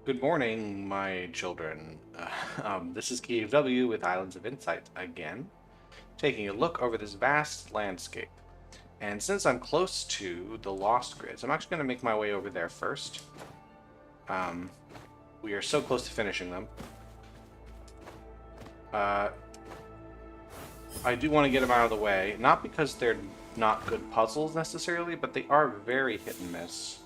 Good morning, my children. This is KFW with Islands of Insight again, taking a look over this vast landscape. And since I'm close to the Lost Grids, I'm actually going to make my way over there first. Um, we are so close to finishing them. I do want to get them out of the way, not because they're not good puzzles necessarily, but they are very hit and miss.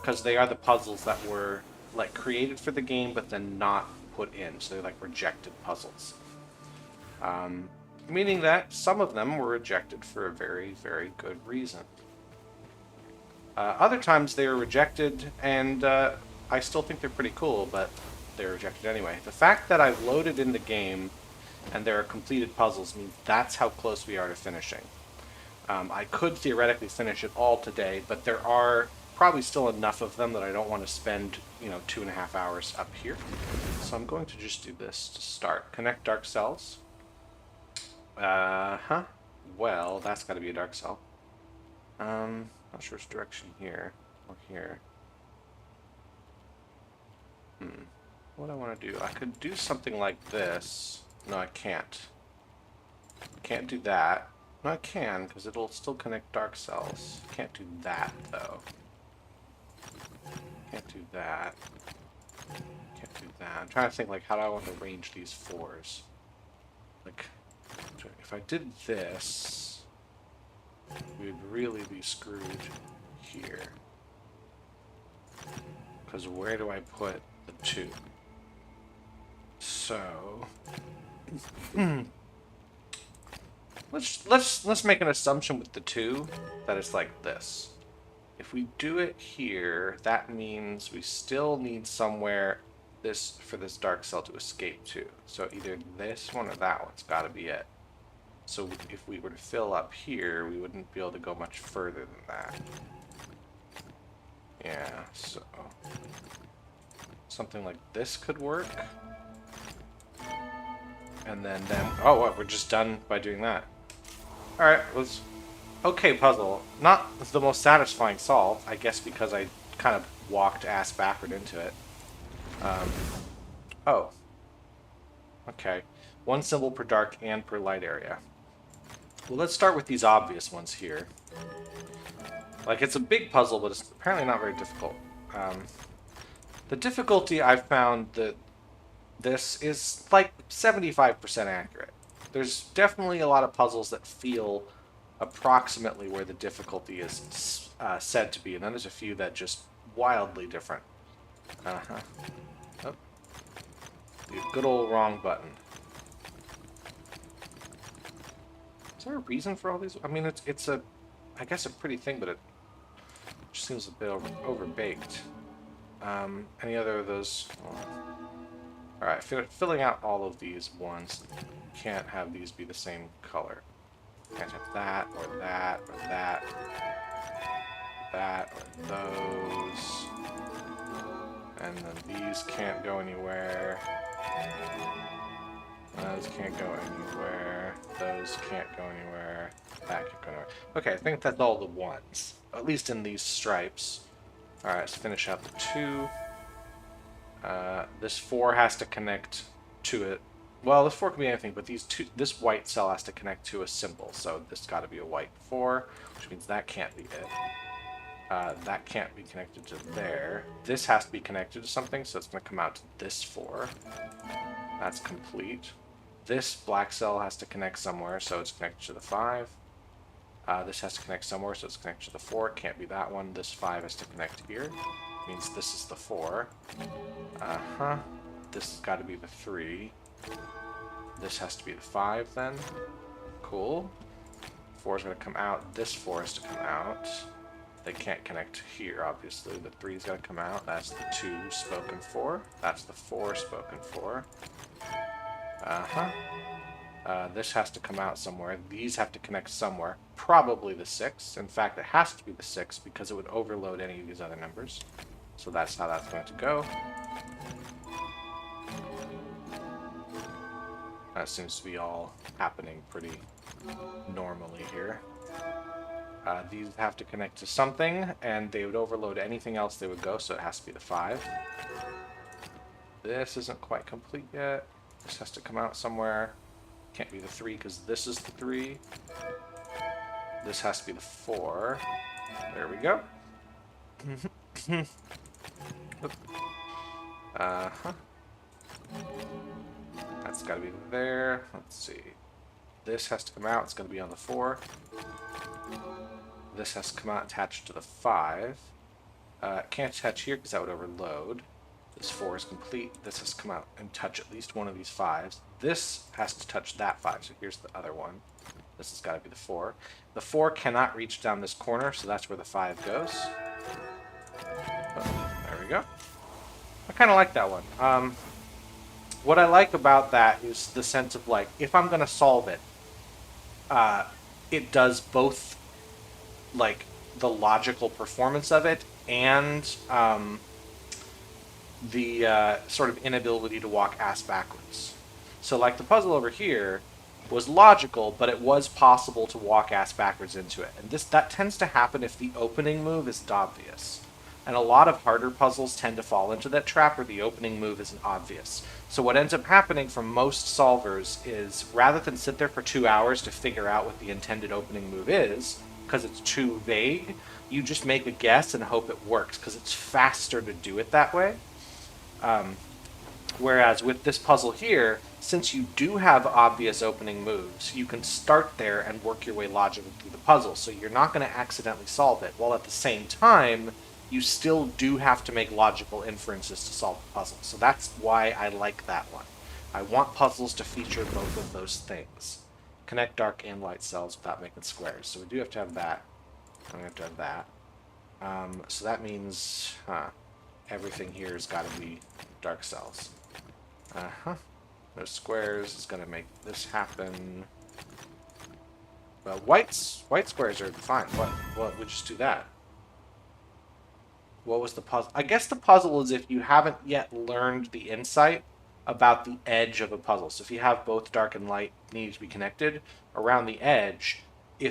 Because they are the puzzles that were like created for the game, but then not put in. So they're like rejected puzzles. Meaning that some of them were rejected for a very, very good reason. Other times they were rejected, and I still think they're pretty cool, but they're rejected anyway. The fact that I've loaded in the game and there are completed puzzles means that's how close we are to finishing. I could theoretically finish it all today, but there are probably still enough of them that I don't want to spend, 2.5 hours up here. So I'm going to just do this to start. Connect dark cells. Huh? Well, that's got to be a dark cell. Not sure which direction here or here. What do I want to do? I could do something like this. No, I can't. Can't do that. No, I can, because it'll still connect dark cells. Can't do that, though. Can't do that. Can't do that. I'm trying to think, like, how do I want to arrange these fours? Like, if I did this, we'd really be screwed here. Because where do I put the two? So... let's make an assumption with the two that it's like this. If we do it here, that means we still need somewhere for this dark cell to escape to. So either this one or that one's got to be it. So if we were to fill up here, we wouldn't be able to go much further than that. Yeah, so something like this could work. And then, oh, what, we're just done by doing that. Alright, was okay puzzle. Not the most satisfying solve, I guess because I kind of walked ass backward into it. Oh. Okay. One symbol per dark and per light area. Well, let's start with these obvious ones here. Like, it's a big puzzle, but it's apparently not very difficult. The difficulty I've found that this is like 75% accurate. There's definitely a lot of puzzles that feel approximately where the difficulty is said to be, and then there's a few that just wildly different. Uh-huh. Oh. The good old wrong button. Is there a reason for all these? I mean, it's a, I guess a pretty thing, but it just seems a bit overbaked. Any other of those? Alright, filling out all of these ones. Can't have these be the same color. Can't have that, or that, or that. That, or those. And then these can't go anywhere. Those can't go anywhere. Those can't go anywhere. That can't go anywhere. Okay, I think that's all the ones. At least in these stripes. Alright, let's finish out the two. This 4 has to connect to it. Well, this 4 can be anything, but this white cell has to connect to a symbol. So this got to be a white 4, which means that can't be it. That can't be connected to there. This has to be connected to something, so it's going to come out to this 4. That's complete. This black cell has to connect somewhere, so it's connected to the 5. This has to connect somewhere, so it's connected to the 4. It can't be that one. This 5 has to connect here. Means this is the 4. Uh-huh. This has got to be the 3. This has to be the 5 then. Cool. 4 is going to come out. This 4 has to come out. They can't connect here, obviously. The 3's got to come out. That's the 2 spoken for. That's the 4 spoken for. Uh-huh. This has to come out somewhere. These have to connect somewhere. Probably the 6. In fact, it has to be the 6 because it would overload any of these other numbers. So that's how that's going to go. That seems to be all happening pretty normally here. These have to connect to something, and they would overload anything else they would go, so it has to be the 5. This isn't quite complete yet. This has to come out somewhere. Can't be the 3 because this is the 3. This has to be the 4. There we go. Uh-huh. That's got to be there. Let's see. This has to come out. It's going to be on the 4. This has to come out attached to the 5. Can't attach here because that would overload. This 4 is complete. This has to come out and touch at least one of these 5s. This has to touch that 5, so here's the other one. This has got to be the 4. The 4 cannot reach down this corner, so that's where the 5 goes. There we go. I kind of like that one. What I like about that is the sense of, like, if I'm going to solve it, it does both, like, the logical performance of it and the sort of inability to walk ass backwards. So, like, the puzzle over here was logical, but it was possible to walk ass backwards into it. And that tends to happen if the opening move isn't obvious. And a lot of harder puzzles tend to fall into that trap where the opening move isn't obvious. So what ends up happening for most solvers is, rather than sit there for 2 hours to figure out what the intended opening move is, because it's too vague, you just make a guess and hope it works, because it's faster to do it that way. Whereas with this puzzle here, since you do have obvious opening moves, you can start there and work your way logically through the puzzle, so you're not going to accidentally solve it, while at the same time, you still do have to make logical inferences to solve the puzzle. So that's why I like that one. I want puzzles to feature both of those things. Connect dark and light cells without making squares. So we do have to have that. And we have to have that. So that means everything here has got to be dark cells. No squares is going to make this happen. Well, white squares are fine. Well, we just do that. What was the puzzle? I guess the puzzle is if you haven't yet learned the insight about the edge of a puzzle. So if you have both dark and light need to be connected around the edge,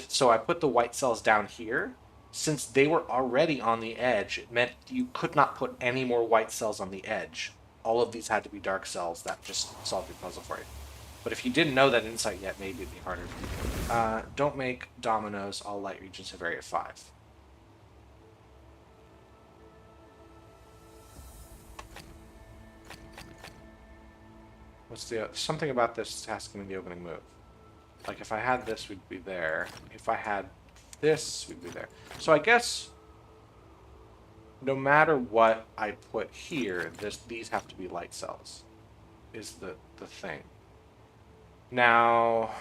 so I put the white cells down here. Since they were already on the edge, it meant you could not put any more white cells on the edge. All of these had to be dark cells. That just solved your puzzle for you. But if you didn't know that insight yet, maybe it'd be harder. Don't make dominoes. All light regions have area 5. What's the something about this has to be the opening move? Like if I had this, we'd be there. If I had this, we'd be there. So I guess no matter what I put here, these have to be light cells. Is the thing. Now,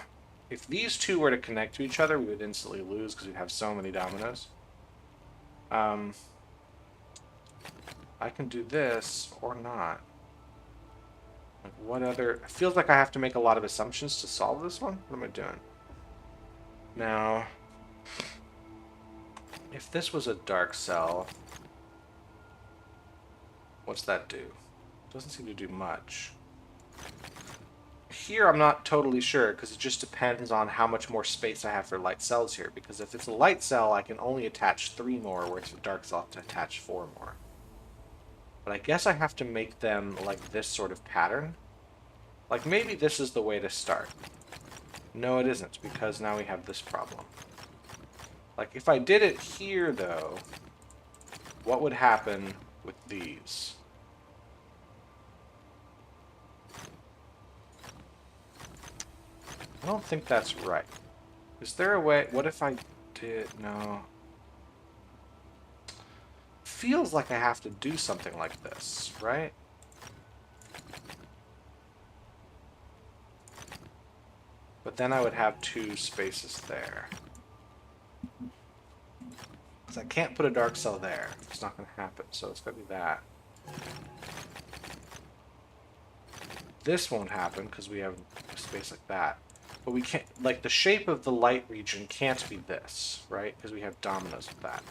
if these two were to connect to each other, we would instantly lose because we'd have so many dominoes. I can do this or not. Like what other... It feels like I have to make a lot of assumptions to solve this one. What am I doing? Now, if this was a dark cell, what's that do? Doesn't seem to do much. Here I'm not totally sure because it just depends on how much more space I have for light cells here. Because if it's a light cell, I can only attach 3 more, whereas a dark cell I have to attach 4 more. But I guess I have to make them like this sort of pattern. Like maybe this is the way to start. No, it isn't, because now we have this problem. Like if I did it here, though, what would happen with these? I don't think that's right. Is there a way... What if I did... No. Feels like I have to do something like this, right? But then I would have 2 spaces there. Because I can't put a dark cell there. It's not going to happen, so it's going to be that. This won't happen because we have a space like that. But we can't... Like, the shape of the light region can't be this, right? Because we have dominoes with that.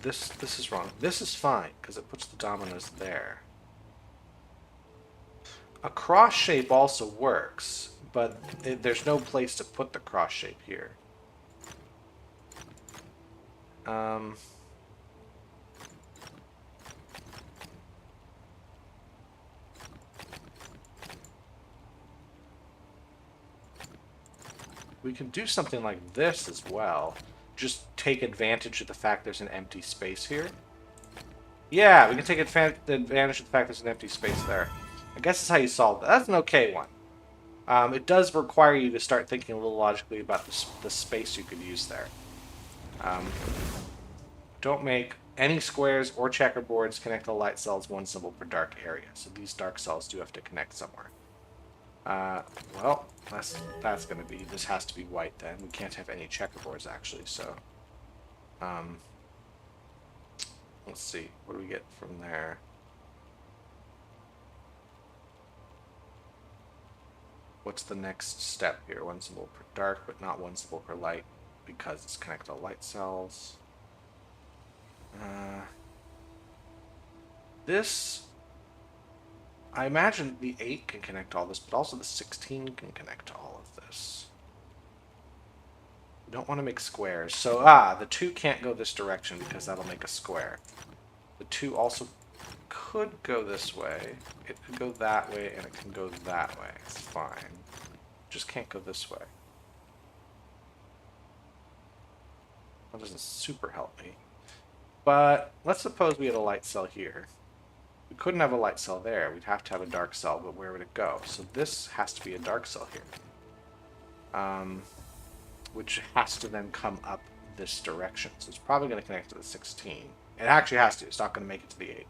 This is wrong. This is fine because it puts the dominoes there. A cross shape also works, but there's no place to put the cross shape here. Um, we can do something like this as well. Just take advantage of the fact there's an empty space here. Yeah, we can take advantage of the fact there's an empty space there. I guess that's how you solve that. That's an okay one. It does require you to start thinking a little logically about the space you could use there. Don't make any squares or checkerboards connect to light cells one symbol per dark area. So these dark cells do have to connect somewhere. Well, that's going to be, this has to be white then. We can't have any checkerboards actually, so. Let's see, what do we get from there? What's the next step here? One symbol per dark, but not one symbol per light, because it's connected to light cells. This, I imagine the 8 can connect to all this, but also the 16 can connect to all of this. We don't want to make squares. So, the 2 can't go this direction because that'll make a square. The 2 also could go this way. It could go that way, and it can go that way. It's fine. Just can't go this way. That doesn't super help me. But let's suppose we had a light cell here. We couldn't have a light cell there. We'd have to have a dark cell, but where would it go? So this has to be a dark cell here. Which has to then come up this direction. So it's probably going to connect to the 16. It actually has to. It's not going to make it to the 8.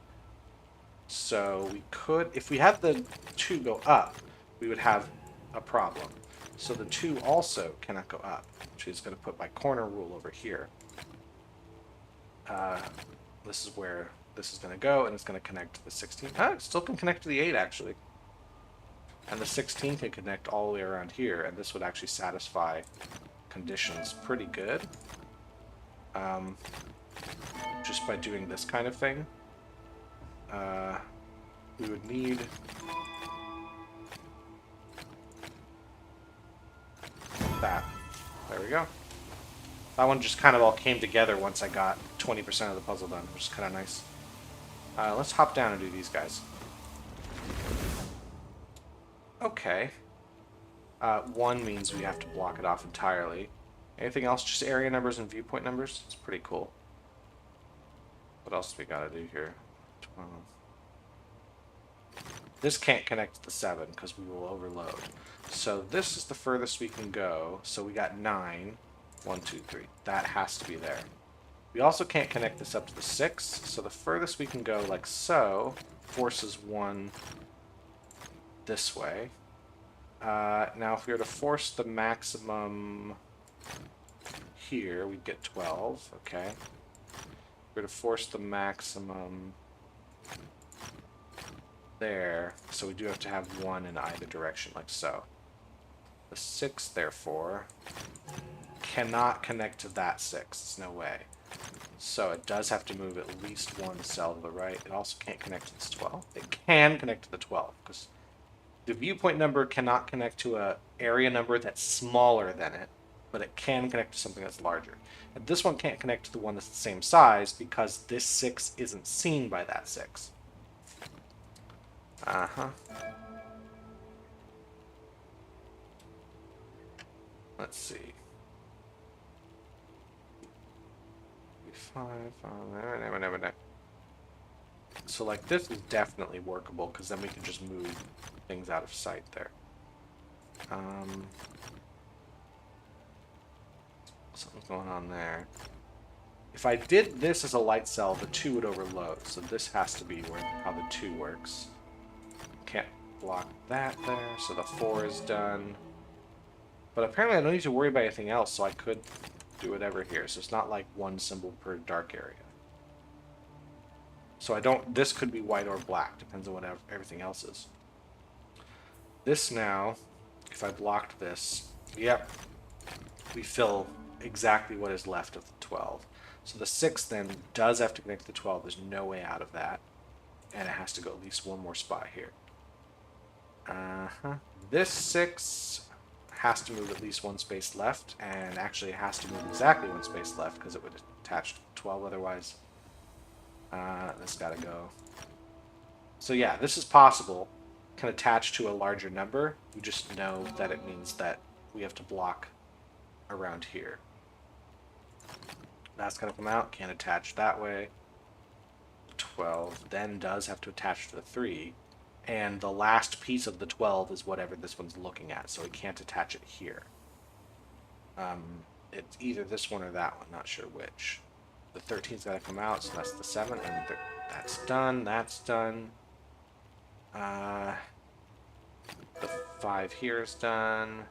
So we could, if we had the 2 go up, we would have a problem. So the 2 also cannot go up, which is going to put my corner rule over here. This is where this is going to go, and it's going to connect to the 16. It still can connect to the 8, actually. And the 16 can connect all the way around here, and this would actually satisfy conditions pretty good. Just by doing this kind of thing. We would need that. There we go. That one just kind of all came together once I got 20% of the puzzle done, which is kind of nice. Let's hop down and do these guys. Okay. 1 means we have to block it off entirely. Anything else? Just area numbers and viewpoint numbers? It's pretty cool. What else do we gotta do here? 12. This can't connect to the 7 because we will overload. So this is the furthest we can go. So we got 9. 1, 2, 3. That has to be there. We also can't connect this up to the 6. So the furthest we can go, like so, forces 1 this way. Now if we were to force the maximum here, we'd get 12. Okay. If we were to force the maximum there, so we do have to have 1 in either direction, like so. The 6, therefore, cannot connect to that 6. There's no way. So it does have to move at least 1 cell to the right. It also can't connect to this 12. It can connect to the 12, because the viewpoint number cannot connect to an area number that's smaller than it, but it can connect to something that's larger. And this one can't connect to the one that's the same size, because this 6 isn't seen by that 6. Let's see. 5, never. So like this is definitely workable, because then we can just move things out of sight there. Something's going on there. If I did this as a light cell, the 2 would overload. So this has to be where how the 2 works. Can't block that there, so the 4 is done. But apparently I don't need to worry about anything else, so I could do whatever here. So it's not like 1 symbol per dark area. So I don't, this could be white or black, depends on what everything else is. This now, if I blocked this, yep, we fill exactly what is left of the 12. So the 6 then does have to connect to the 12. There's no way out of that. And it has to go at least 1 more spot here. This 6 has to move at least one space left, and actually it has to move exactly one space left because it would attach to 12 otherwise. This gotta go. So yeah, this is possible. Can attach to a larger number. You just know that it means that we have to block around here. That's gotta come out. Can't attach that way. 12 then does have to attach to the 3. And the last piece of the 12 is whatever this one's looking at, so we can't attach it here. It's either this one or that one, not sure which. The 13's got to come out, so that's the 7, and that's done, that's done. The 5 here is done.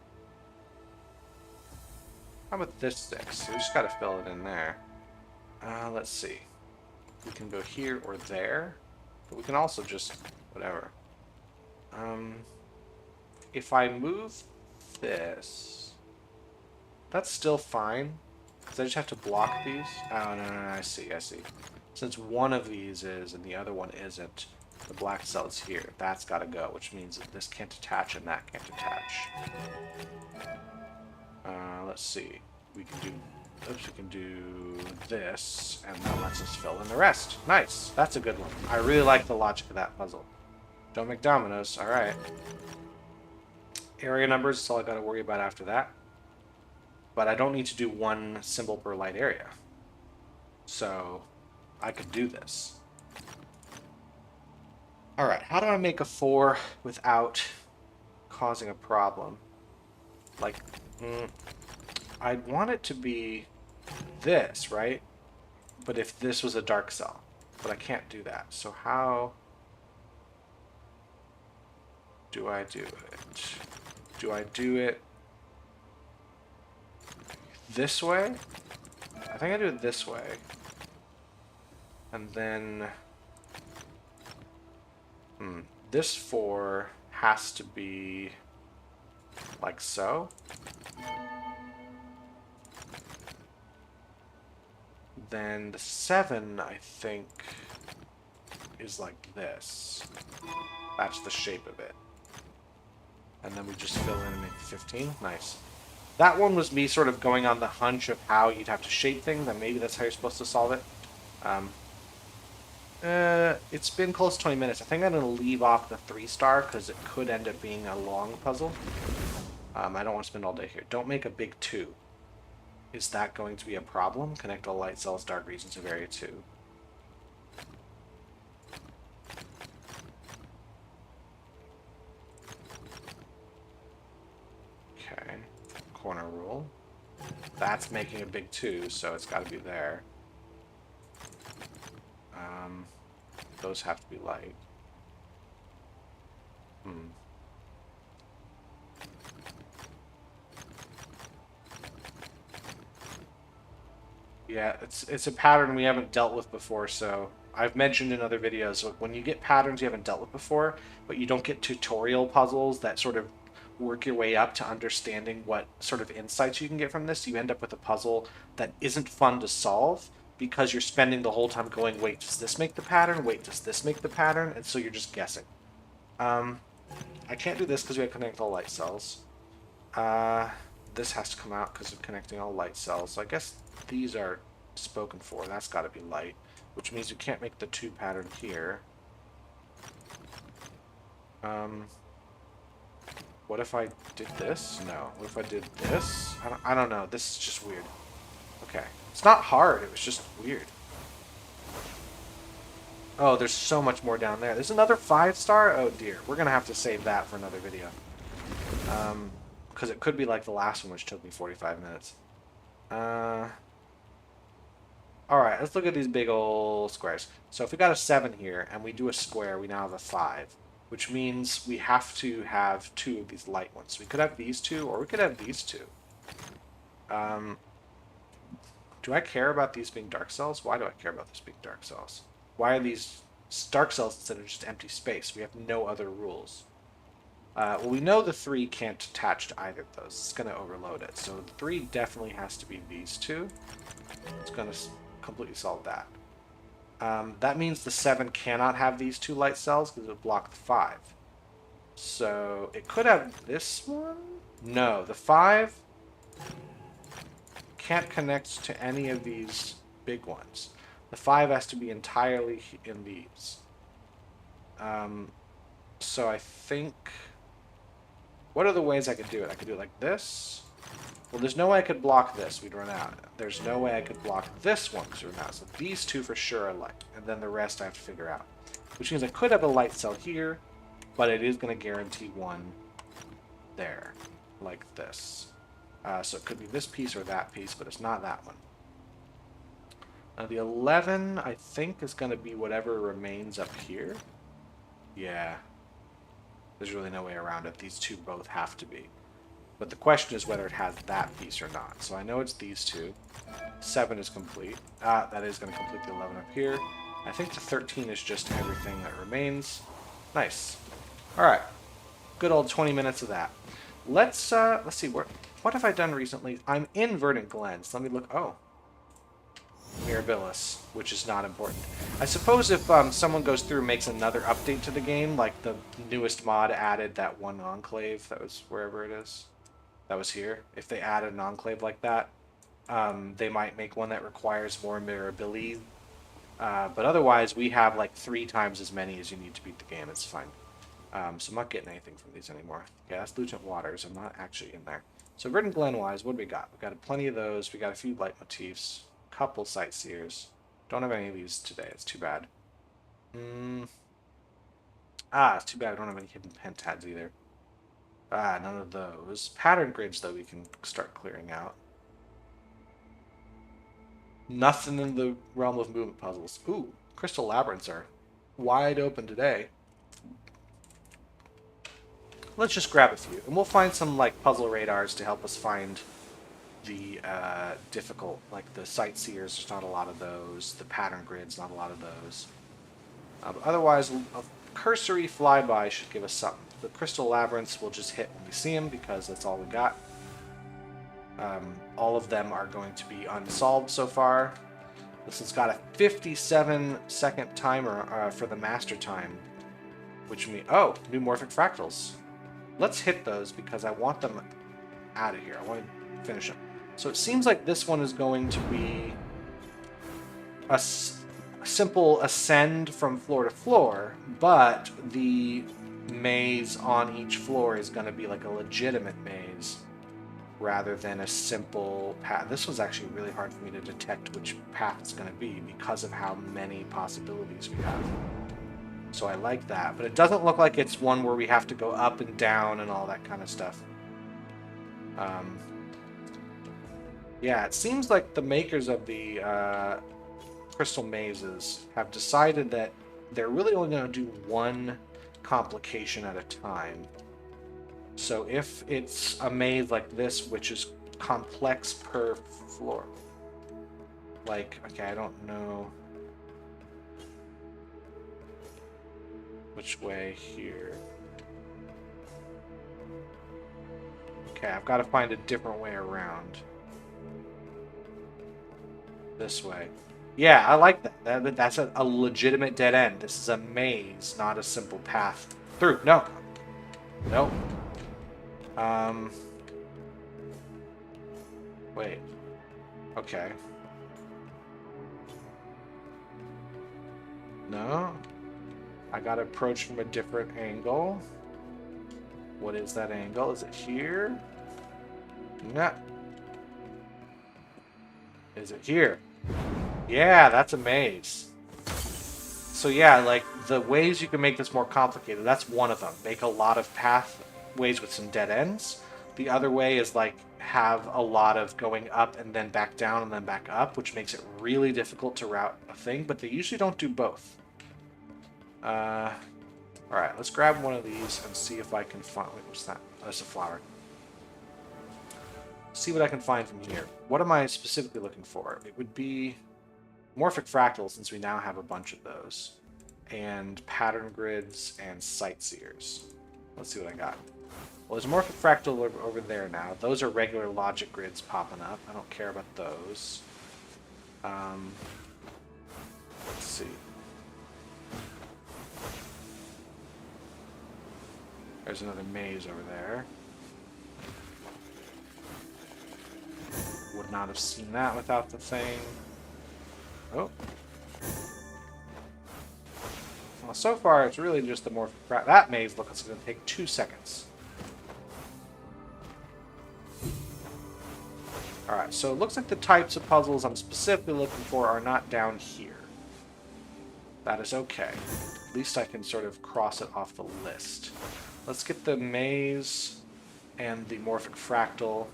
How about this 6? So we just got to fill it in there. Let's see. We can go here or there, but we can also just, whatever. If I move this, that's still fine, because I just have to block these. Oh, no, I see. Since one of these is and the other one isn't, the black cell is here. That's got to go, which means that this can't attach and that can't attach. Let's see. We can do this, and that lets us fill in the rest. Nice. That's a good one. I really like the logic of that puzzle. Don't make dominoes. All right. Area numbers is all I got to worry about after that. But I don't need to do one symbol per light area. So I could do this. All right. How do I make a 4 without causing a problem? Like, I'd want it to be this, right? But if this was a dark cell. But I can't do that. So how do I do it? Do I do it this way? I think I do it this way. And then this 4 has to be like so. Then the 7, I think, is like this. That's the shape of it. And then we just fill in and make 15. Nice. That one was me sort of going on the hunch of how you'd have to shape things, and maybe that's how you're supposed to solve it. It's been close to 20 minutes. I think I'm going to leave off the 3-star because it could end up being a long puzzle. I don't want to spend all day here. Don't make a big 2. Is that going to be a problem? Connect all light cells, dark regions of area 2. Okay. Corner rule. That's making a big 2, so it's got to be there. Those have to be light. Yeah, it's a pattern we haven't dealt with before, so I've mentioned in other videos, when you get patterns you haven't dealt with before, but you don't get tutorial puzzles that sort of work your way up to understanding what sort of insights you can get from this, you end up with a puzzle that isn't fun to solve because you're spending the whole time going, wait, does this make the pattern? Wait, does this make the pattern? And so you're just guessing. I can't do this because we have to connect all light cells. This has to come out because of connecting all light cells. So I guess these are spoken for. That's got to be light, which means you can't make the 2 pattern here. What if I did this? No. What if I did this? I don't know. This is just weird. Okay. It's not hard. It was just weird. Oh, there's so much more down there. There's another 5-star? Oh, dear. We're going to have to save that for another video. Because it could be like the last one, which took me 45 minutes. Alright, let's look at these big old squares. So if we got a 7 here, and we do a square, we now have a 5. Which means we have to have 2 of these light ones. We could have these 2, or we could have these 2. Do I care about these being dark cells? Why do I care about this being dark cells? Why are these dark cells instead of just empty space? We have no other rules. Well, we know the 3 can't attach to either of those. It's going to overload it. So the 3 definitely has to be these 2. It's going to completely solve that. That means the 7 cannot have these 2 light cells because it would block the 5. So it could have this one. No, the 5 can't connect to any of these big ones. The 5 has to be entirely in these. So I think... What are the ways I could do it? I could do it like this. Well, there's no way I could block this. We'd run out. There's no way I could block this one because we'd run out. So these two for sure are light. And then the rest I have to figure out. Which means I could have a light cell here, but it is going to guarantee one there. Like this. So it could be this piece or that piece, but it's not that one. Now the 11, I think, is going to be whatever remains up here. Yeah. There's really no way around it. These two both have to be. But the question is whether it has that piece or not. So I know it's these two. 7 is complete. That is going to complete the 11 up here. I think the 13 is just everything that remains. Nice. Alright. Good old 20 minutes of that. Let's see. What have I done recently? I'm in Verdant Glen. So let me look. Oh. Mirabilis, which is not important. I suppose if someone goes through and makes another update to the game, like the newest mod added that one enclave that was wherever it is, that was here. If they added an enclave like that, they might make one that requires more mirability. But otherwise, we have like 3 times as many as you need to beat the game. It's fine. So I'm not getting anything from these anymore. Yeah, that's Lucent Waters. I'm not actually in there. So Verdant Glen-wise, what do we got? We got plenty of those. We got a few leitmotifs. Couple sightseers. Don't have any of these today. It's too bad. It's too bad I don't have any hidden pentads either. None of those. Pattern grids, though, we can start clearing out. Nothing in the realm of movement puzzles. Ooh, crystal labyrinths are wide open today. Let's just grab a few. And we'll find some, like, puzzle radars to help us find the difficult, like the sightseers, there's not a lot of those. The pattern grids, not a lot of those. But otherwise, a cursory flyby should give us something. The crystal labyrinths we'll just hit when we see them because that's all we got. All of them are going to be unsolved so far. This has got a 57-second timer for the master time, which means new morphic fractals. Let's hit those because I want them out of here. I want to finish them. So it seems like this one is going to be a simple ascend from floor to floor, but the maze on each floor is going to be like a legitimate maze rather than a simple path. This was actually really hard for me to detect which path it's going to be because of how many possibilities we have. So I like that, but it doesn't look like it's one where we have to go up and down and all that kind of stuff. Yeah, it seems like the makers of the crystal mazes have decided that they're really only going to do one complication at a time. So if it's a maze like this, which is complex per floor, like, okay, I don't know which way here. Okay, I've got to find a different way around. This way. Yeah, I like that. That's a legitimate dead end. This is a maze, not a simple path through. No. Nope. Wait. Okay. No. I gotta approach from a different angle. What is that angle? Is it here? Nah. Is it here? Yeah, that's a maze. So yeah, like, the ways you can make this more complicated, that's one of them. Make a lot of pathways with some dead ends. The other way is, like, have a lot of going up and then back down and then back up, which makes it really difficult to route a thing, but they usually don't do both. Alright, let's grab one of these and see if I can find... Wait, what's that? Oh, that's a flower. See what I can find from here. What am I specifically looking for? It would be morphic fractals, since we now have a bunch of those, and pattern grids and sightseers. Let's see what I got. Well, there's a morphic fractal over there now. Those are regular logic grids popping up. I don't care about those. Let's see. There's another maze over there. Would not have seen that without the thing. Oh. Well, so far, it's really just the morphic fractal. That maze looks like it's going to take 2 seconds. Alright, so it looks like the types of puzzles I'm specifically looking for are not down here. That is okay. At least I can sort of cross it off the list. Let's get the maze and the morphic fractal.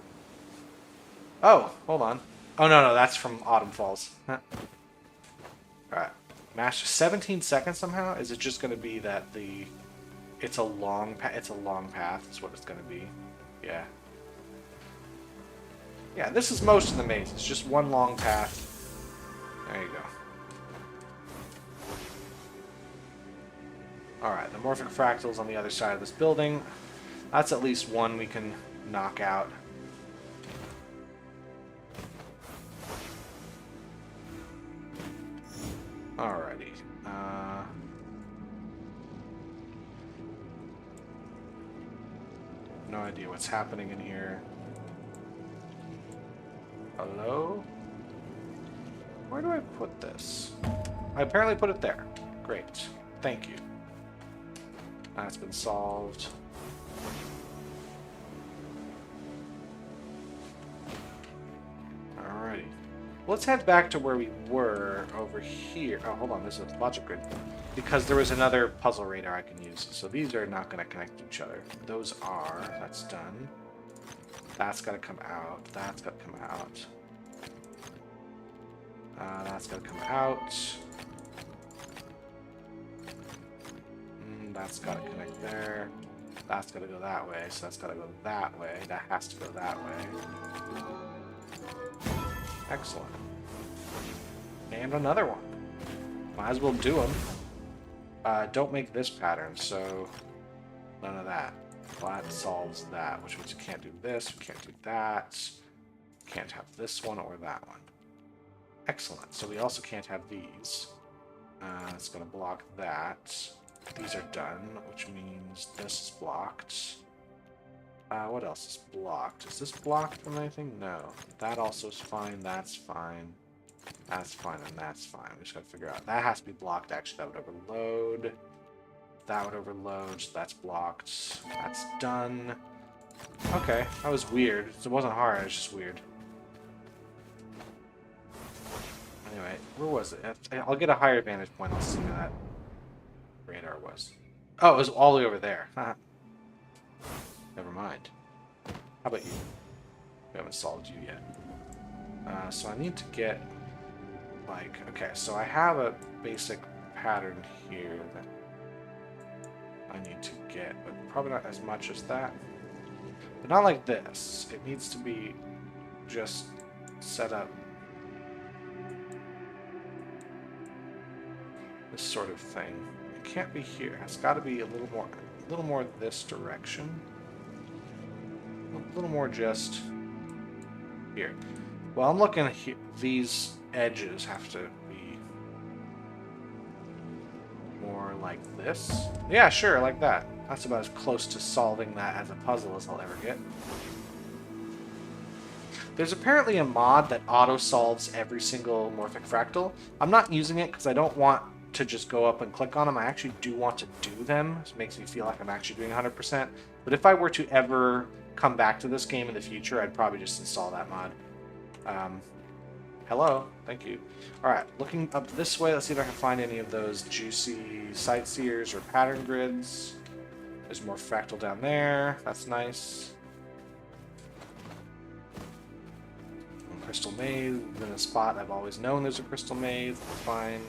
Oh, hold on. Oh, no, that's from Autumn Falls. Huh. Alright. Master 17 seconds somehow? Is it just going to be that it's a long path is what it's going to be? Yeah. Yeah, this is most of the maze. It's just one long path. There you go. Alright, the morphic fractal's on the other side of this building. That's at least one we can knock out. Alrighty. No idea what's happening in here. Hello? Where do I put this? I apparently put it there. Great. Thank you. That's been solved. Alrighty. Let's head back to where we were over here. Oh, hold on. This is a logic grid. Because there was another puzzle radar I can use. So these are not going to connect to each other. Those are. That's done. That's got to come out. That's got to come out. That's got to come out. That's got to connect there. That's got to go that way. So that's got to go that way. That has to go that way. Excellent. And another one. Might as well do them. Don't make this pattern, so none of that. Well, that solves that, which means you can't do this, you can't do that. Can't have this one or that one. Excellent. So we also can't have these. It's going to block that. These are done, which means this is blocked. What else is blocked? Is this blocked from anything? No. That also is fine. That's fine. That's fine, and that's fine. We just gotta figure out. That has to be blocked, actually. That would overload. That would overload. So that's blocked. That's done. Okay. That was weird. It wasn't hard. It was just weird. Anyway, where was it? I'll get a higher vantage point. I'll see where that radar was. Oh, it was all the way over there. Never mind. How about you? We haven't solved you yet. So I need to get, like, okay, so I have a basic pattern here that I need to get, but probably not as much as that. But not like this. It needs to be just set up this sort of thing. It can't be here. It's got to be a little more this direction. A little more just here. Well, I'm looking at these edges have to be more like this. Yeah, sure, like that. That's about as close to solving that as a puzzle as I'll ever get. There's apparently a mod that auto-solves every single morphic fractal. I'm not using it because I don't want to just go up and click on them. I actually do want to do them. It makes me feel like I'm actually doing 100%. But if I were to ever come back to this game in the future, I'd probably just install that mod. Hello, thank you. Alright, looking up this way, let's see if I can find any of those juicy sightseers or pattern grids. There's more fractal down there, that's nice. Crystal maze, in a spot I've always known there's a crystal maze, that's fine.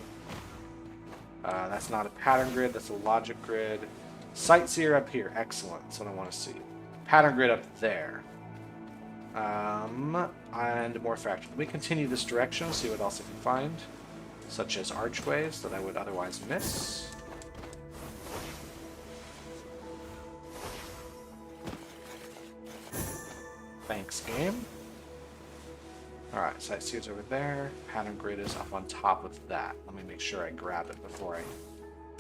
That's not a pattern grid, that's a logic grid. Sightseer up here, excellent, that's what I want to see. Pattern grid up there. And more fractal. Let me continue this direction, see what else I can find. Such as archways that I would otherwise miss. Thanks, game. Alright, sightseers over there. Pattern grid is up on top of that. Let me make sure I grab it before I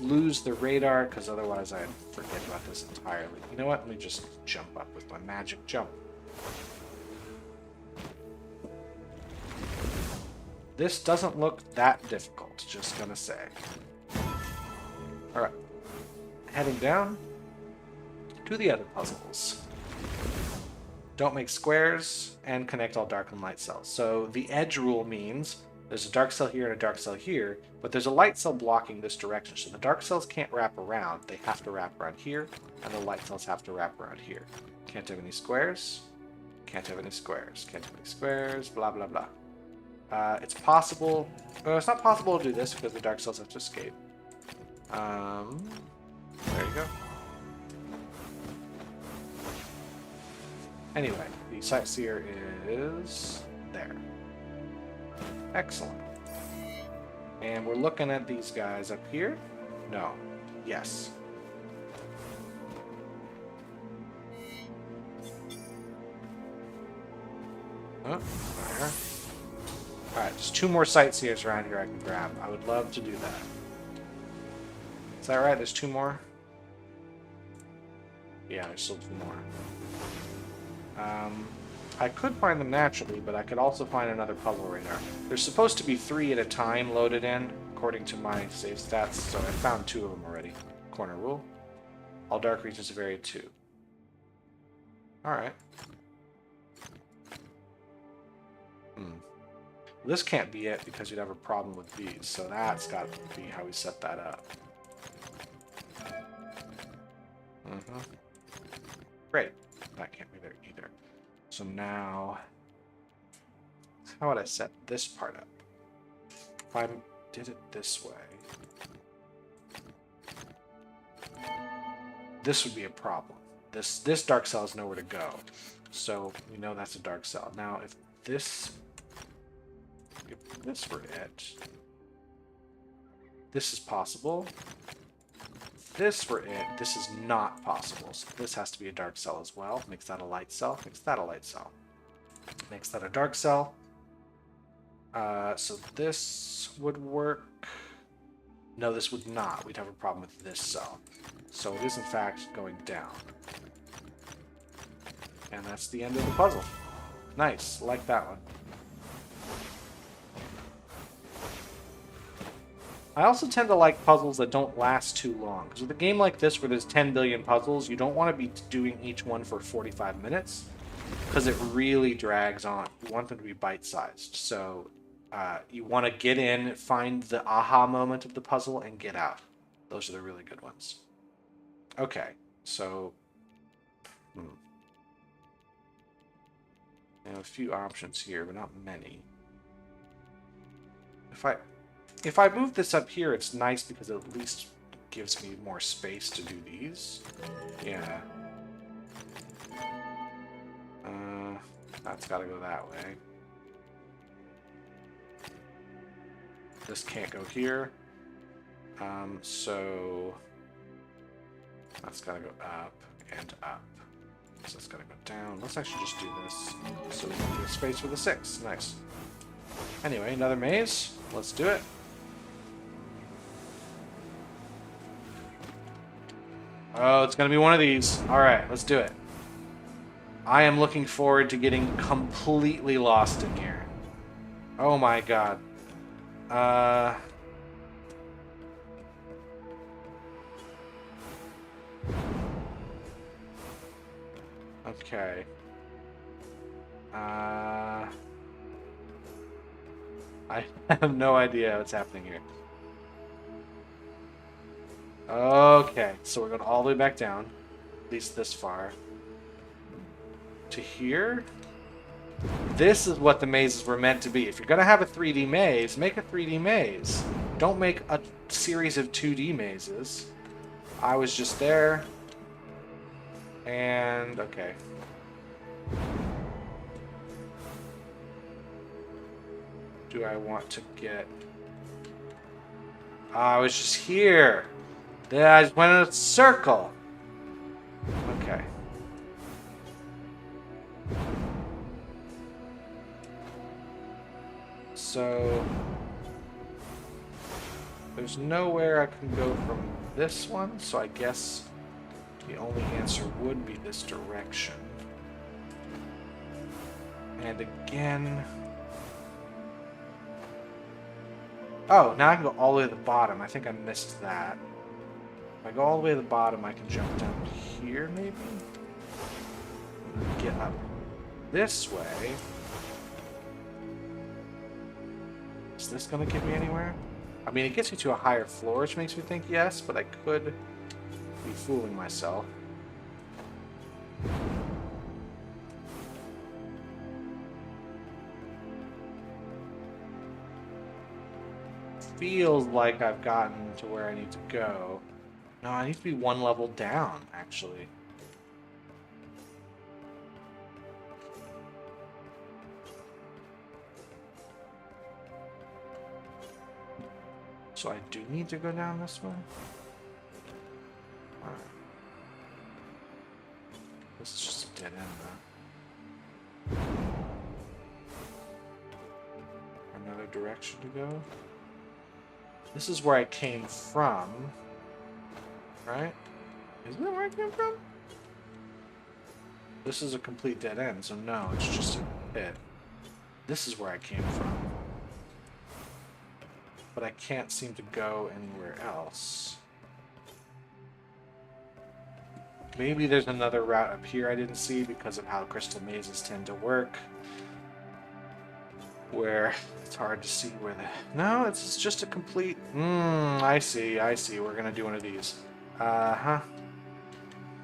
lose the radar, because otherwise I'd forget about this entirely. You know what? Let me just jump up with my magic jump. This doesn't look that difficult, just gonna say. Alright. Heading down to the other puzzles. Don't make squares and connect all dark and light cells. So the edge rule means there's a dark cell here and a dark cell here, but there's a light cell blocking this direction. So the dark cells can't wrap around. They have to wrap around here, and the light cells have to wrap around here. Can't have any squares. Can't have any squares. Can't have any squares. Blah, blah, blah. It's possible. It's not possible to do this because the dark cells have to escape. There you go. Anyway, the sightseer is there. Excellent. And we're looking at these guys up here. No. Yes. Oh, there. Alright, just 2 more sightseers around here I can grab. I would love to do that. Is that right? There's 2 more? Yeah, there's still 2 more. I could find them naturally, but I could also find another puzzle radar. There's supposed to be 3 at a time loaded in, according to my save stats, so I found 2 of them already. Corner rule. All dark regions are varied 2. Alright. This can't be it because we'd have a problem with these, so that's got to be how we set that up. Great. That can't be there either. So now, how would I set this part up? If I did it this way, this would be a problem. This dark cell has nowhere to go, so we know that's a dark cell. Now, if this were it, this is possible. If this were it, this is not possible. So this has to be a dark cell as well. Makes that a light cell. Makes that a light cell. Makes that a dark cell. So this would work. No, this would not. We'd have a problem with this cell. So it is in fact going down. And that's the end of the puzzle. Nice. Like that one. I also tend to like puzzles that don't last too long. Because with a game like this where there's 10 billion puzzles, you don't want to be doing each one for 45 minutes. Because it really drags on. You want them to be bite-sized. So you want to get in, find the aha moment of the puzzle, and get out. Those are the really good ones. Okay, so... I have a few options here, but not many. If I move this up here, it's nice because it at least gives me more space to do these. Yeah. That's got to go that way. This can't go here. So that's got to go up and up. So that's got to go down. Let's actually just do this so we can get space for the 6. Nice. Anyway, another maze. Let's do it. Oh, it's going to be one of these. Alright, let's do it. I am looking forward to getting completely lost in here. Oh my god. Okay. I have no idea what's happening here. Okay, so we're going all the way back down, at least this far, to here. This is what the mazes were meant to be. If you're going to have a 3D maze, make a 3D maze. Don't make a series of 2D mazes. I was just there, and okay. Do I want to get... I was just here. Then I just went in a circle. Okay. So there's nowhere I can go from this one, so I guess the only answer would be this direction. And again, Oh, now I can go all the way to the bottom. I think I missed that. If I go all the way to the bottom, I can jump down here, maybe? And then get up this way. Is this going to get me anywhere? I mean, it gets me to a higher floor, which makes me think yes, but I could be fooling myself. Feels like I've gotten to where I need to go. No, I need to be one level down, actually. So I do need to go down this way? Alright. This is just a dead end, though. Another direction to go? This is where I came from. Right? Isn't that where I came from? This is a complete dead end, so no, it's just a pit. This is where I came from. But I can't seem to go anywhere else. Maybe there's another route up here I didn't see because of how crystal mazes tend to work. Where it's hard to see where the... No, it's just a complete... I see. We're going to do one of these. Uh-huh.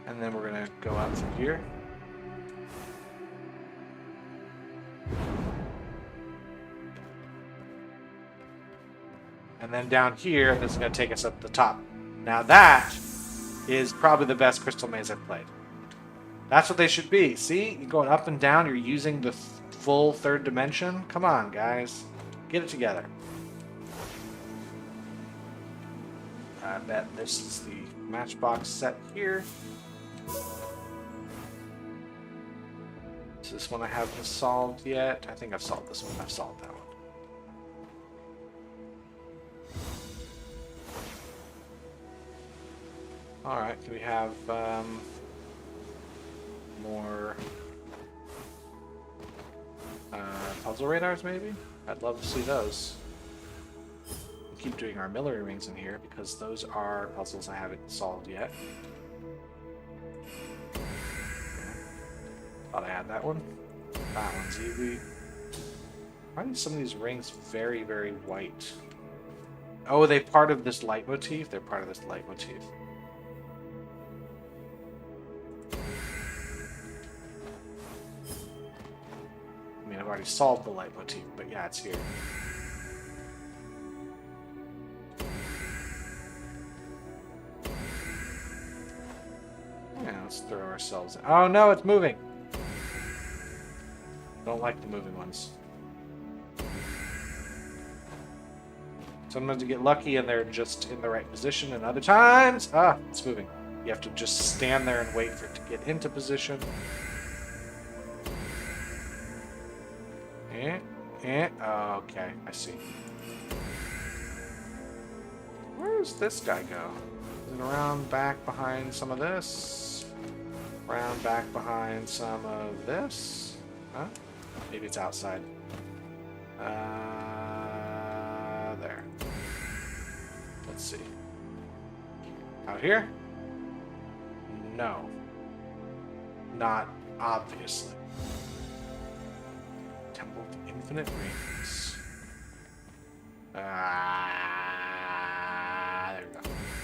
And then we're going to go out through here. And then down here, this is going to take us up the top. Now that is probably the best crystal maze I've played. That's what they should be. See? You're going up and down. You're using the full third dimension. Come on, guys. Get it together. I bet this is the matchbox set here. Is this one I haven't solved yet? I think I've solved this one. I've solved that one. Alright, can we have more puzzle radars, maybe? I'd love to see those. We'll keep doing our armillary rings in here because those are puzzles I haven't solved yet. Thought I had that one. That one's easy. Why are some of these rings very, very white? Oh, are they part of this leitmotif? They're part of this leitmotif. I mean, I've already solved the leitmotif, but yeah, it's here. Yeah, let's throw ourselves in. Oh no, it's moving! Don't like the moving ones. Sometimes you get lucky and they're just in the right position, and other times, it's moving. You have to just stand there and wait for it to get into position. Oh, okay, I see. Where does this guy go? Is it around back behind some of this? Around back behind some of this? Huh? Maybe it's outside. There. Let's see. Out here? No. Not obviously. Temple of Infinite Rings. There we go.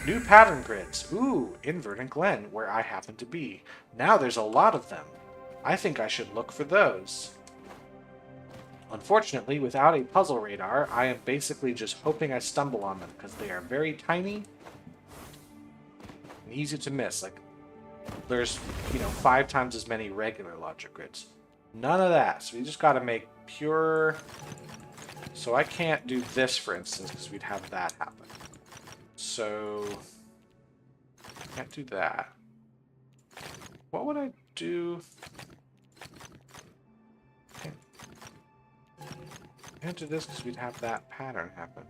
New pattern grids. Ooh, in Verdant Glen, where I happen to be. Now there's a lot of them. I think I should look for those. Unfortunately, without a puzzle radar, I am basically just hoping I stumble on them, because they are very tiny and easy to miss. Like, there's, 5 times as many regular logic grids. None of that, so we just gotta make pure... So I can't do this, for instance, because we'd have that happen. So... can't do that. What would I do... Can't do this because we'd have that pattern happen.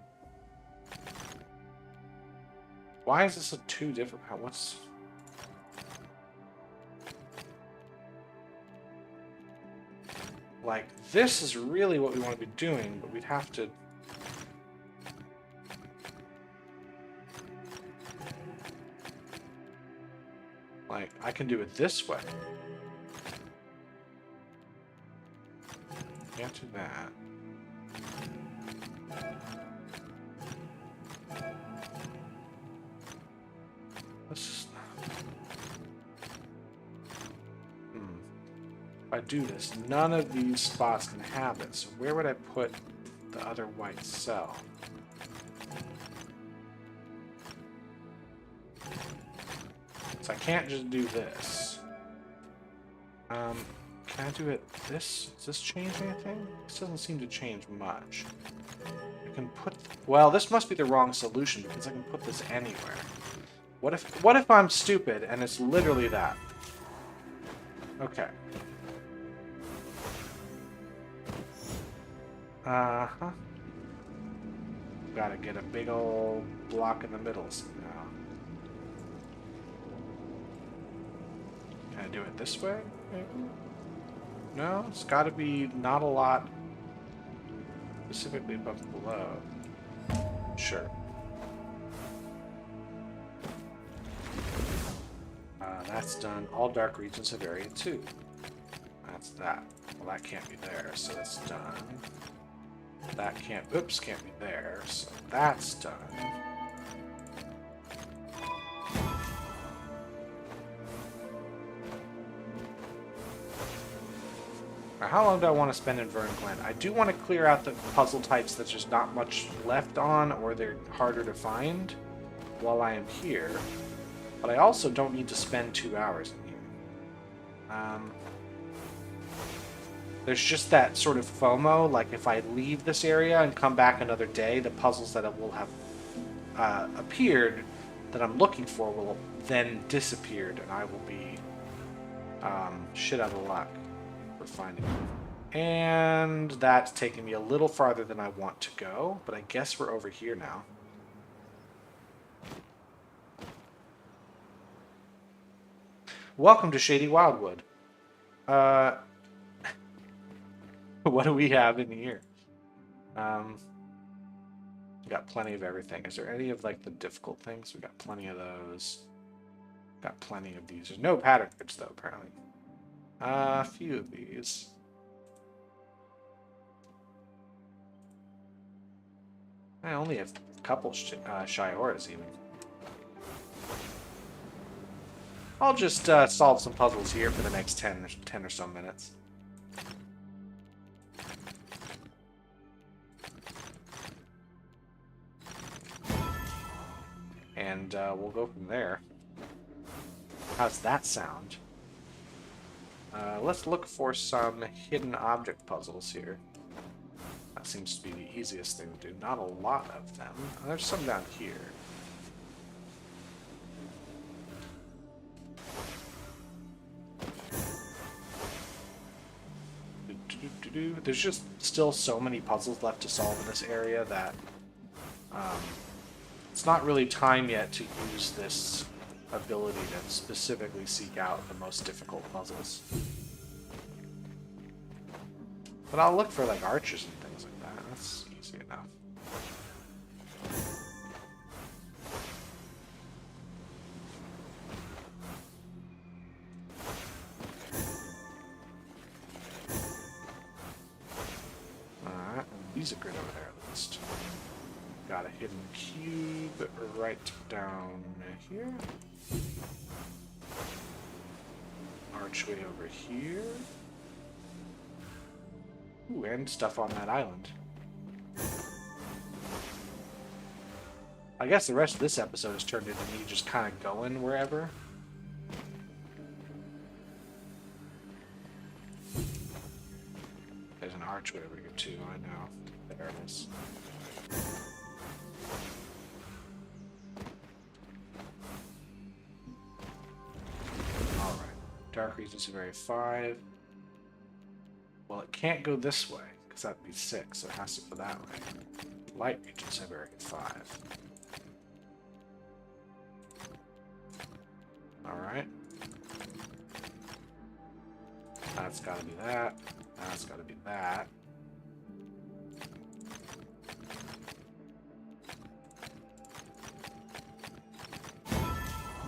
Why is this a 2 different... What's... Like, this is really what we want to be doing, but we'd have to... Like, I can do it this way. Can't do that. Let's... If I do this, none of these spots can have it. So where would I put the other white cell? So I can't just do this. Can I do it this? Does this change anything? This doesn't seem to change much. I can put... Well, this must be the wrong solution because I can put this anywhere. What if I'm stupid and it's literally that? Okay. Uh-huh. Gotta get a big old block in the middle somehow. Can I do it this way? Maybe? No, it's gotta be not a lot specifically above and below. Sure. That's done. All dark regions have area 2. That's that. Well, that can't be there, so that's done. That can't... Oops, can't be there, so that's done. Now, how long do I want to spend in Verdant Glen? I do want to clear out the puzzle types that there's not much left on, or they're harder to find while I am here. But I also don't need to spend 2 hours in here. There's just that sort of FOMO, like if I leave this area and come back another day, the puzzles that will have appeared that I'm looking for will then disappeared, and I will be shit out of luck for finding them. And that's taking me a little farther than I want to go, but I guess we're over here now. Welcome to Shady Wildwood. What do we have in here? We got plenty of everything. Is there any of like the difficult things? We got plenty of those. Got plenty of these. There's no pattern grids though, apparently. A few of these. I only have a couple Shioras even. I'll just solve some puzzles here for the next 10 or so minutes. And we'll go from there. How's that sound? Let's look for some hidden object puzzles here. That seems to be the easiest thing to do. Not a lot of them. There's some down here. There's just still so many puzzles left to solve in this area that it's not really time yet to use this ability to specifically seek out the most difficult puzzles. But I'll look for like arches and things like that. That's easy enough. Alright, these are good over there at least. Got a hidden cube right down here. Archway over here. Ooh, and stuff on that island. I guess the rest of this episode has turned into me just kind of going wherever. There's an archway over here too, I know. There it is. Alright. Dark Region Severity 5. Well, it can't go this way, because that'd be 6, so it has to go that way. Light Region Severity 5. Alright. That's gotta be that. That's gotta be that.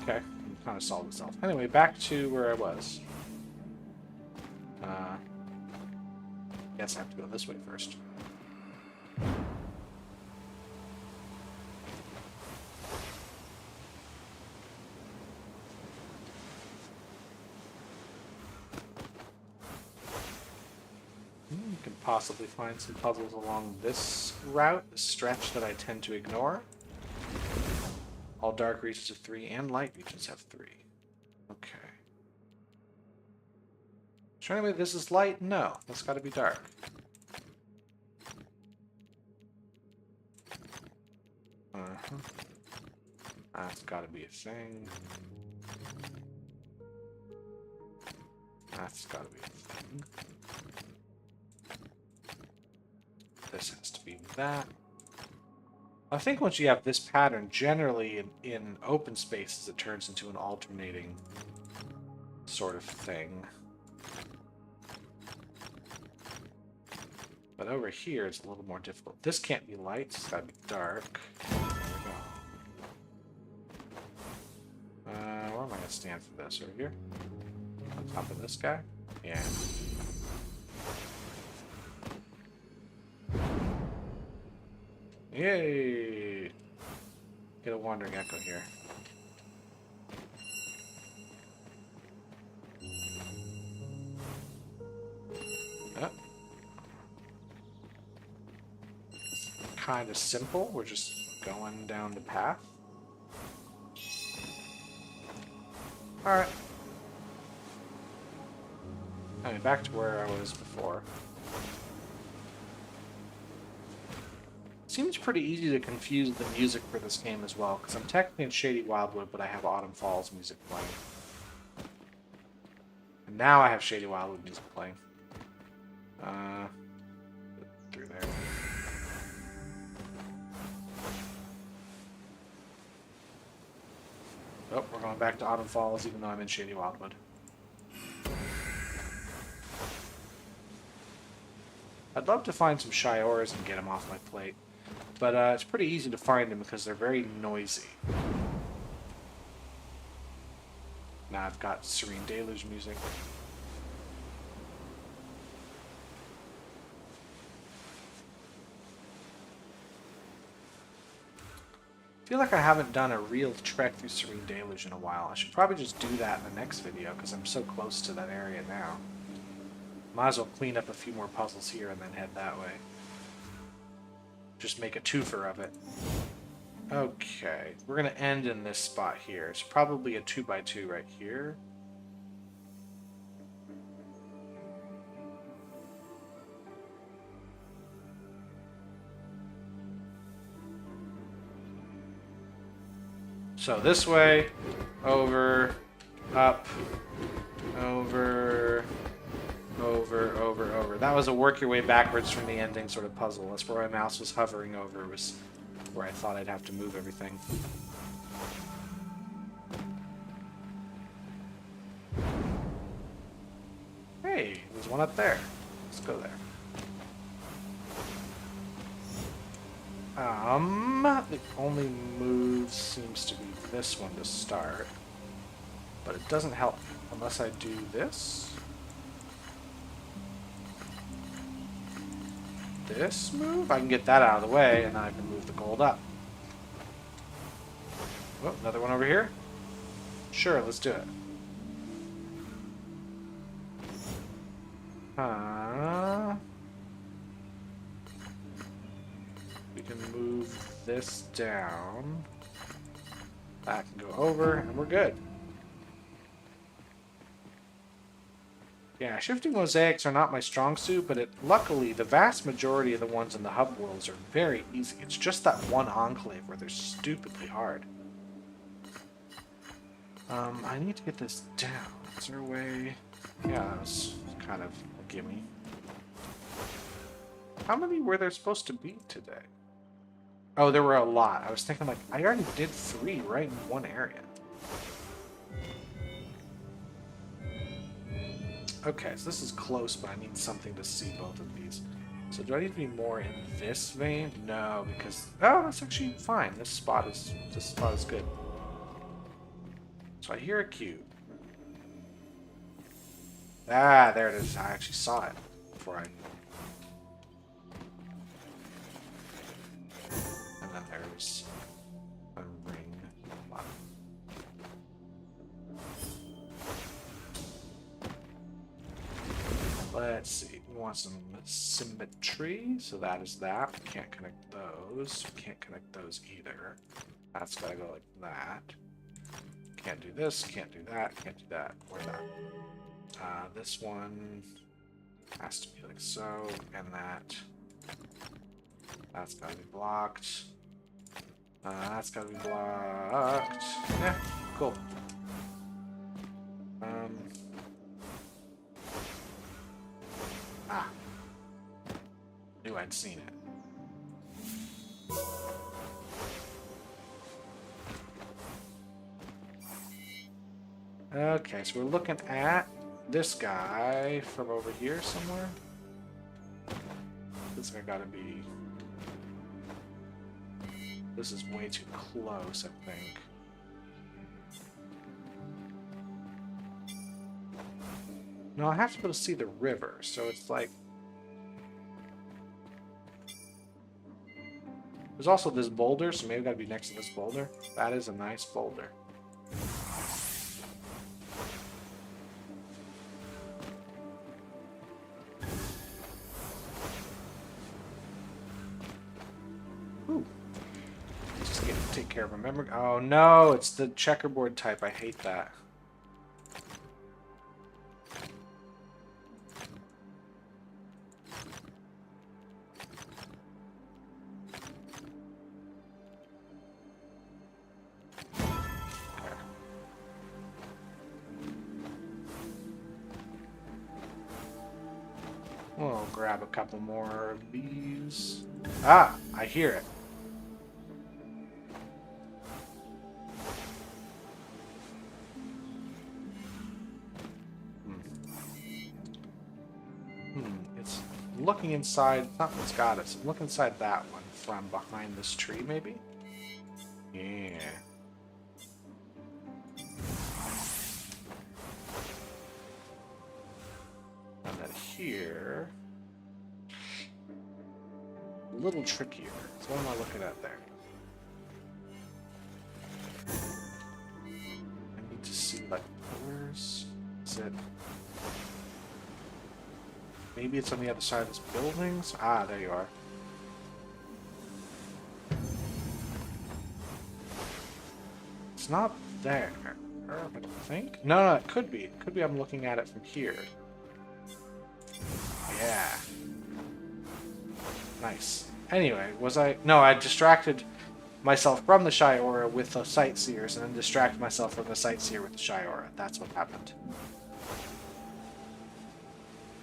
Okay. kind of solved itself. Anyway, back to where I was. Guess I have to go this way first. You can possibly find some puzzles along this route, the stretch that I tend to ignore. All dark regions have 3 and light regions have 3. Okay. So anyway, this is light? No, that's got to be dark. That's got to be a thing. That's got to be a thing. This has to be that. I think once you have this pattern, generally in open spaces, it turns into an alternating sort of thing. But over here, it's a little more difficult. This can't be light, it's gotta be dark. There we go. Where am I gonna stand for this? Over here? On top of this guy? Yeah. Yay! Get a wandering echo here. Oh. Kind of simple. We're just going down the path. Alright. I mean, back to where I was before. Seems pretty easy to confuse the music for this game as well, because I'm technically in Shady Wildwood, but I have Autumn Falls music playing. And now I have Shady Wildwood music playing. Through there. Oh, we're going back to Autumn Falls, even though I'm in Shady Wildwood. I'd love to find some Shiores and get them off my plate. But it's pretty easy to find them because they're very noisy. Now I've got Serene Deluge music. I feel like I haven't done a real trek through Serene Deluge in a while. I should probably just do that in the next video because I'm so close to that area now. Might as well clean up a few more puzzles here and then head that way. Just make a twofer of it. Okay, we're gonna end in this spot here. It's probably a 2x2 right here. So this way, over, up, over, over. That was a work your way backwards from the ending sort of puzzle. That's where my mouse was hovering over, was where I thought I'd have to move everything. Hey, there's one up there. Let's go there. The only move seems to be this one to start. But it doesn't help unless I do this. This move? I can get that out of the way, and then I can move the gold up. Oh, another one over here? Sure, let's do it. We can move this down. That can go over, and we're good. Yeah, shifting mosaics are not my strong suit, but luckily the vast majority of the ones in the hub worlds are very easy. It's just that one enclave where they're stupidly hard. I need to get this down. Is there a way? Yeah, that was kind of a gimme. How many were there supposed to be today? Oh, there were a lot. I was thinking, like, I already did 3 right in one area. Okay, so this is close, but I need something to see both of these. So do I need to be more in this vein? No, because... Oh, that's actually fine. This spot is good. So I hear a cube. Ah, there it is. I actually saw it before I... And then there's a ring. Wow. Let's see. We want some symmetry. So that is that. We can't connect those. We can't connect those either. That's gotta go like that. Can't do this. Can't do that. Can't do that. Or that. This one has to be like so, and that. That's gotta be blocked. That's gotta be blocked. Yeah, cool. Knew I'd seen it. Okay, so we're looking at this guy from over here somewhere. This guy gotta be... This is way too close, I think. No, I have to be able to see the river, so it's like... There's also this boulder, so maybe gotta be next to this boulder. That is a nice boulder. Ooh. Just get to take care of a memory. Oh no, it's the checkerboard type. I hate that. We'll grab a couple more of these. Ah, I hear it. It's looking inside. Nothing's got us. Look inside that one from behind this tree, maybe? Yeah. And then here... A little trickier. So what am I looking at there? I need to see, like, where's... Is it... Maybe it's on the other side of this building? Ah, there you are. It's not there, I think. No, it could be. It could be I'm looking at it from here. Yeah. Nice. Anyway, was I... No, I distracted myself from the Shy Aura with the Sightseers, and then distracted myself from the Sightseer with the Shy Aura. That's what happened.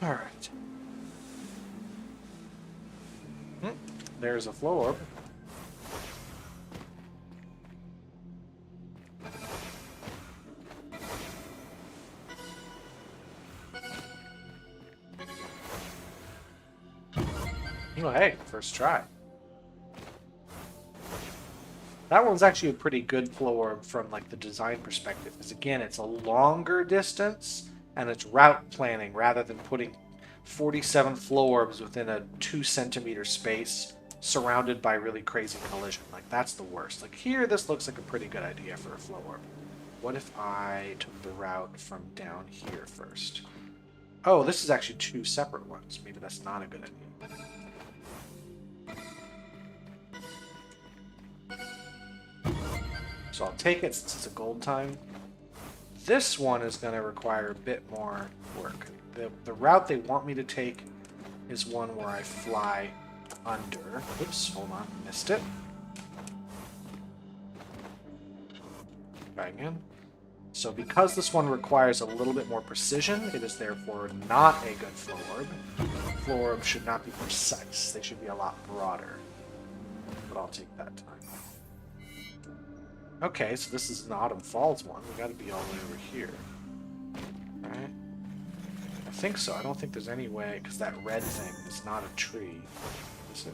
Alright. There's a flow orb. Oh, hey, first try. That one's actually a pretty good flow orb from like the design perspective, because again, it's a longer distance and it's route planning rather than putting 47 flow orbs within a 2-centimeter space surrounded by really crazy collision. Like, that's the worst. Like, here, this looks like a pretty good idea for a flow orb. What if I took the route from down here first? Oh, this is actually 2 separate ones. Maybe that's not a good idea. So I'll take it since it's a gold time. This one is going to require a bit more work. The route they want me to take is one where I fly under. Oops, hold on, missed it. Try again. So because this one requires a little bit more precision, it is therefore not a good flow orb. Flow orbs should not be precise. They should be a lot broader. But I'll take that time. Okay, so this is an Autumn Falls one. We gotta be all the way over here. Alright. I think so. I don't think there's any way, because that red thing is not a tree. Is it?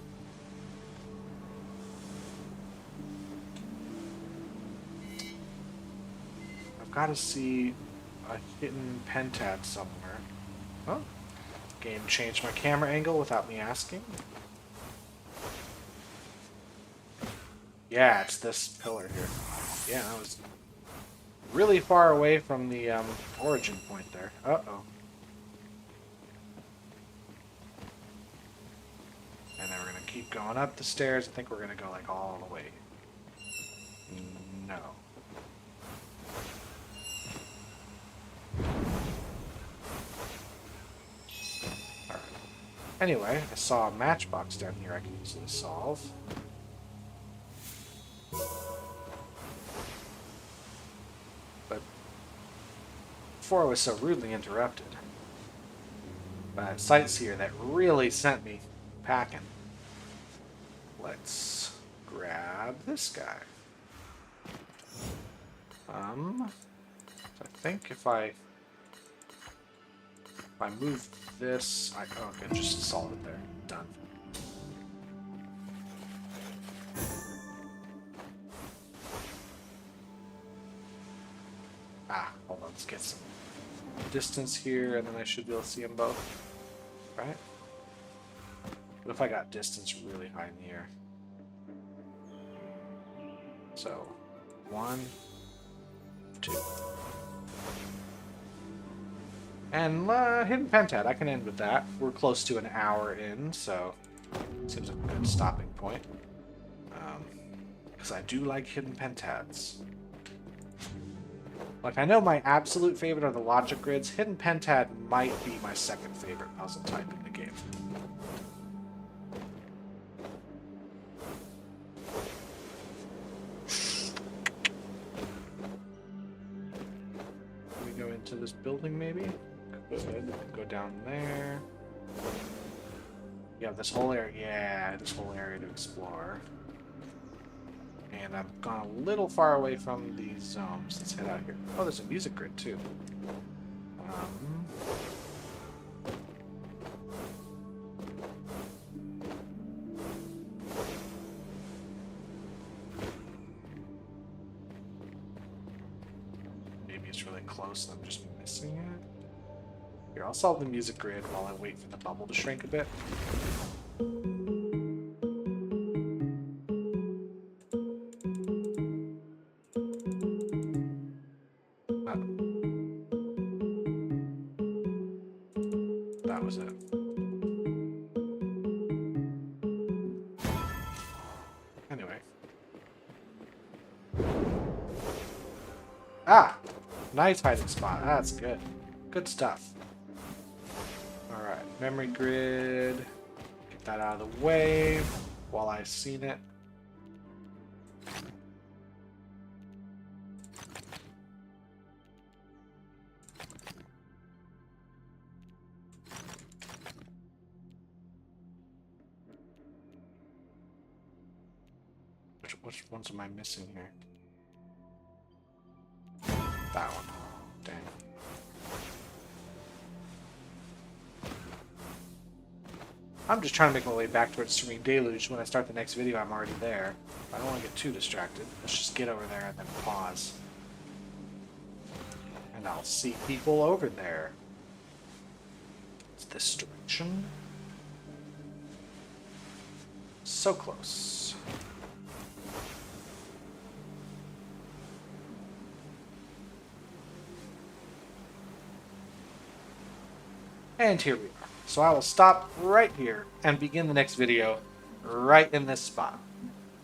got to see a hidden pentad somewhere. Oh, game changed my camera angle without me asking. Yeah, it's this pillar here. Yeah, I was really far away from the origin point there. Uh-oh. And then we're going to keep going up the stairs. I think we're going to go like all the way. No. Alright. Anyway, I saw a matchbox down here I can easily solve. But before I was so rudely interrupted by a sightseer that really sent me packing. Let's grab this guy. So I think if I move this, oh, okay, just solve it there. Done. Hold on, let's get some distance here, and then I should be able to see them both, right? What if I got distance really high in the air? So, 1, 2. And hidden pentad, I can end with that. We're close to an hour in, so seems like a good stopping point. Because I do like hidden pentads. Like, I know my absolute favorite are the logic grids. Hidden pentad might be my second favorite puzzle type in the game. Can we go into this building, maybe? Good. Go down there. You have this whole area. Yeah, this whole area to explore. And I've gone a little far away from these zones. Let's head out here. Oh, there's a music grid, too. Maybe it's really close and I'm just missing it. Here, I'll solve the music grid while I wait for the bubble to shrink a bit. That was it. Anyway. Nice hiding spot. That's good. Good stuff. Alright, memory grid. Get that out of the way while I've seen it. Which ones am I missing here? That one. Dang. I'm just trying to make my way back towards Serene Deluge. When I start the next video, I'm already there. I don't want to get too distracted. Let's just get over there and then pause. And I'll see people over there. It's this direction. So close. And here we are. So I will stop right here and begin the next video right in this spot.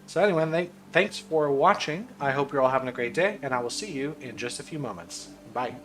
So anyway, thanks for watching. I hope you're all having a great day, and I will see you in just a few moments. Bye.